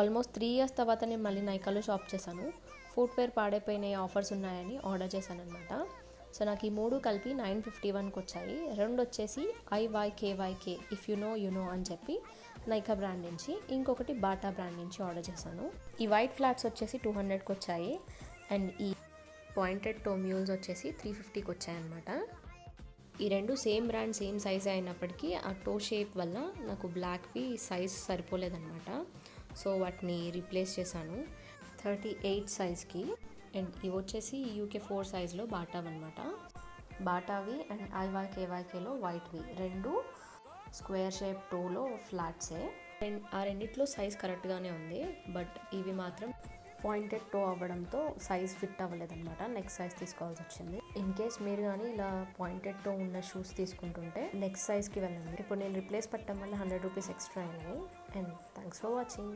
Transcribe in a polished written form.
Almost 3 years తర్వాత నేను మళ్ళీ నైకాలో షాప్ చేశాను. ఫుట్వేర్ పాడైపోయినాయి, ఆఫర్స్ ఉన్నాయని ఆర్డర్ చేశాను అనమాట. సో నాకు ఈ 3 కలిపి 951కి వచ్చాయి. 2 వచ్చేసి IYKYK if you know you know అని చెప్పి నైకా బ్రాండ్ నుంచి, ఇంకొకటి బాటా బ్రాండ్ నుంచి ఆర్డర్ చేశాను. ఈ వైట్ ఫ్లాట్స్ వచ్చేసి 200కి వచ్చాయి అండ్ ఈ పాయింటెడ్ టో మ్యూల్స్ వచ్చేసి 350కి వచ్చాయన్నమాట. ఈ రెండు సేమ్ బ్రాండ్ సేమ్ సైజే అయినప్పటికీ ఆ టో షేప్ వల్ల నాకు బ్లాక్వి సైజ్ సరిపోలేదన్నమాట. సో వాటిని రీప్లేస్ చేశాను 38 సైజ్కి. అండ్ ఇవి వచ్చేసి UK4 సైజ్లో బాటావి అనమాట. బాటావి అండ్ IYKYKలో వైట్వి, రెండు స్క్వేర్ షేప్ టోలో ఫ్లాట్సే. అండ్ ఆ రెండిట్లో సైజ్ కరెక్ట్గానే ఉంది, బట్ ఇవి మాత్రం పాయింటెడ్ టో అవ్వడంతో సైజ్ ఫిట్ అవ్వలేదన్నమాట. నెక్స్ట్ సైజ్ తీసుకోవాల్సి వచ్చింది. ఇన్ కేస్ మీరు కానీ ఇలా పాయింటెడ్ టో ఉన్న షూస్ తీసుకుంటుంటే నెక్స్ట్ సైజ్కి వెళ్ళండి. ఇప్పుడు నేను రిప్లేస్ పెట్టడం వల్ల 100 రూపీస్ ఎక్స్ట్రా అయినాయి. And thanks for watching.